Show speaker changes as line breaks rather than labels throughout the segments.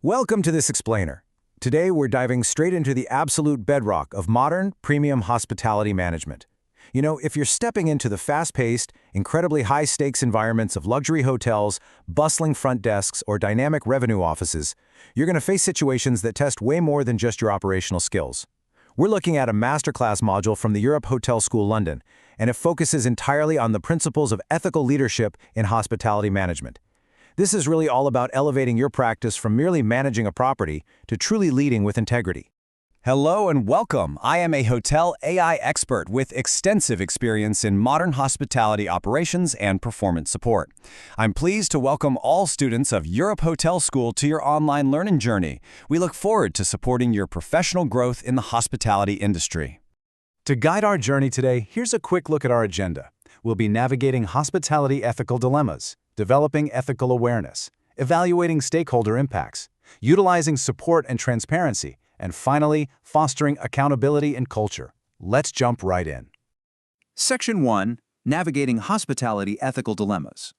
Welcome to this explainer. Today we're diving straight into the absolute bedrock of modern, premium hospitality management. If you're stepping into the fast-paced, incredibly high-stakes environments of luxury hotels, bustling front desks, or dynamic revenue offices, you're going to face situations that test way more than just your operational skills. We're looking at a masterclass module from the Europe Hotel School London, and it focuses entirely on the principles of ethical leadership in hospitality management. This is really all about elevating your practice from merely managing a property to truly leading with integrity.
Hello and welcome. I am a hotel AI expert with extensive experience in modern hospitality operations and performance support. I'm pleased to welcome all students of Europe Hotel School to your online learning journey. We look forward to supporting your professional growth in the hospitality industry.
To guide our journey today, here's a quick look at our agenda. We'll be navigating hospitality ethical dilemmas, developing ethical awareness, evaluating stakeholder impacts, utilizing support and transparency, and finally, fostering accountability and culture. Let's jump right in.
Section 1. Navigating Hospitality Ethical Dilemmas.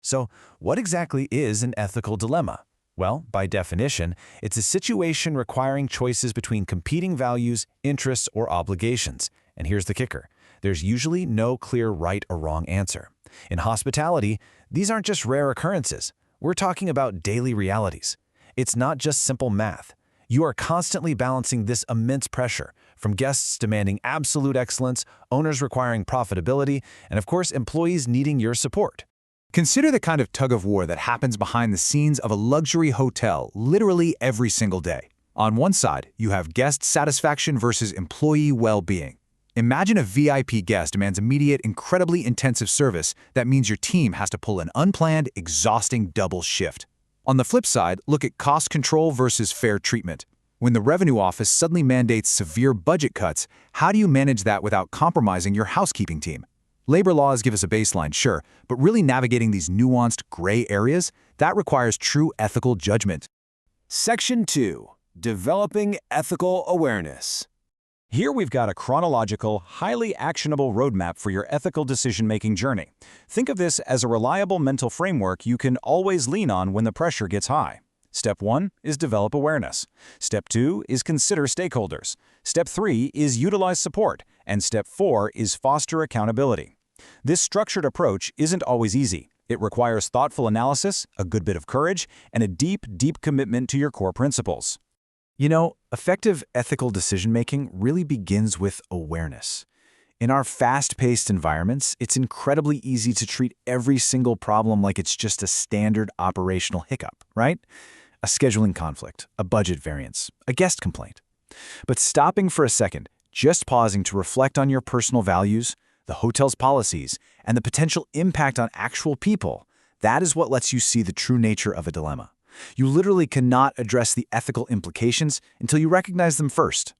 So, what exactly is an ethical dilemma? Well, by definition, it's a situation requiring choices between competing values, interests, or obligations. And here's the kicker. There's usually no clear right or wrong answer. In hospitality, these aren't just rare occurrences. We're talking about daily realities. It's not just simple math. You are constantly balancing this immense pressure, from guests demanding absolute excellence, owners requiring profitability, and of course, employees needing your support.
Consider the kind of tug-of-war that happens behind the scenes of a luxury hotel literally every single day. On one side, you have guest satisfaction versus employee well-being. Imagine a VIP guest demands immediate, incredibly intensive service that means your team has to pull an unplanned, exhausting double shift. On the flip side, look at cost control versus fair treatment. When the revenue office suddenly mandates severe budget cuts, how do you manage that without compromising your housekeeping team? Labor laws give us a baseline, sure, but really navigating these nuanced gray areas, that requires true ethical judgment.
Section 2. Developing Ethical Awareness. Here we've got a chronological, highly actionable roadmap for your ethical decision-making journey. Think of this as a reliable mental framework you can always lean on when the pressure gets high. Step 1 is develop awareness. Step 2 is consider stakeholders. Step 3 is utilize support. And Step 4 is foster accountability. This structured approach isn't always easy. It requires thoughtful analysis, a good bit of courage, and a deep, deep commitment to your core principles.
Effective ethical decision-making really begins with awareness. In our fast-paced environments, it's incredibly easy to treat every single problem like it's just a standard operational hiccup, right? A scheduling conflict, a budget variance, a guest complaint. But stopping for a second, just pausing to reflect on your personal values, the hotel's policies, and the potential impact on actual people, that is what lets you see the true nature of a dilemma. You literally cannot address the ethical implications until you recognize them first.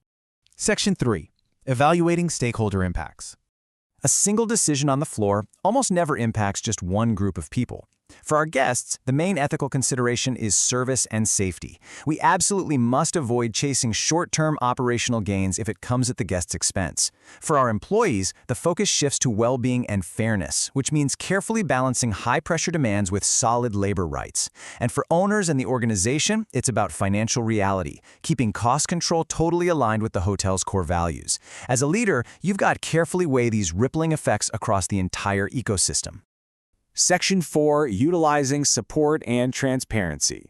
Section 3. Evaluating stakeholder impacts. A single decision on the floor almost never impacts just one group of people. For our guests, the main ethical consideration is service and safety. We absolutely must avoid chasing short-term operational gains if it comes at the guest's expense. For our employees, the focus shifts to well-being and fairness, which means carefully balancing high-pressure demands with solid labor rights. And for owners and the organization, it's about financial reality, keeping cost control totally aligned with the hotel's core values. As a leader, you've got to carefully weigh these rippling effects across the entire ecosystem.
Section 4. Utilizing support and transparency.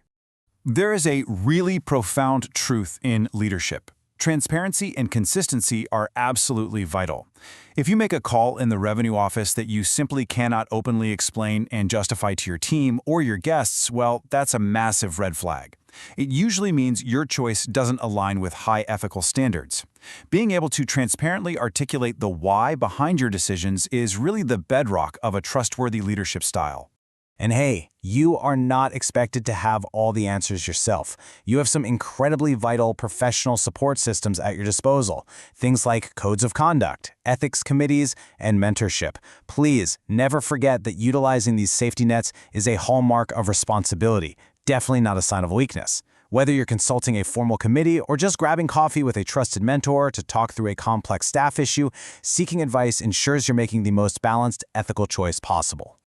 There is a really profound truth in leadership. Transparency and consistency are absolutely vital. If you make a call in the revenue office that you simply cannot openly explain and justify to your team or your guests, well, that's a massive red flag. It usually means your choice doesn't align with high ethical standards. Being able to transparently articulate the why behind your decisions is really the bedrock of a trustworthy leadership style.
And hey, you are not expected to have all the answers yourself. You have some incredibly vital professional support systems at your disposal. Things like codes of conduct, ethics committees, and mentorship. Please never forget that utilizing these safety nets is a hallmark of responsibility, definitely not a sign of weakness. Whether you're consulting a formal committee or just grabbing coffee with a trusted mentor to talk through a complex staff issue, seeking advice ensures you're making the most balanced, ethical choice possible.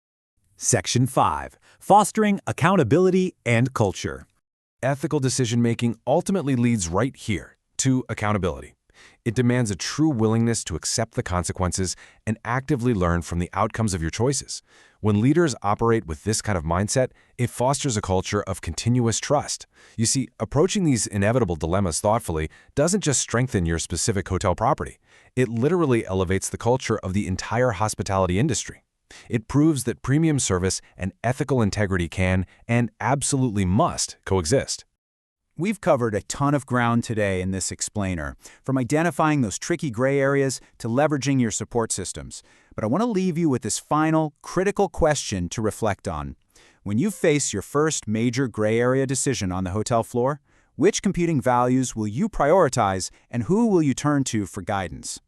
Section 5. Fostering Accountability and Culture. Ethical decision-making ultimately leads right here to accountability. It demands a true willingness to accept the consequences and actively learn from the outcomes of your choices. When leaders operate with this kind of mindset, it fosters a culture of continuous trust. You see, approaching these inevitable dilemmas thoughtfully doesn't just strengthen your specific hotel property. It literally elevates the culture of the entire hospitality industry. It proves that premium service and ethical integrity can and absolutely must coexist.
We've covered a ton of ground today in this explainer, from identifying those tricky gray areas to leveraging your support systems. But I want to leave you with this final, critical question to reflect on. When you face your first major gray area decision on the hotel floor, which competing values will you prioritize and who will you turn to for guidance?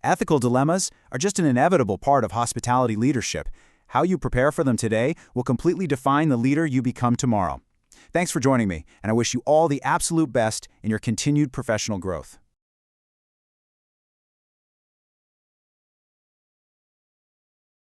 Ethical dilemmas are just an inevitable part of hospitality leadership. How you prepare for them today will completely define the leader you become tomorrow. Thanks for joining me, and I wish you all the absolute best in your continued professional growth.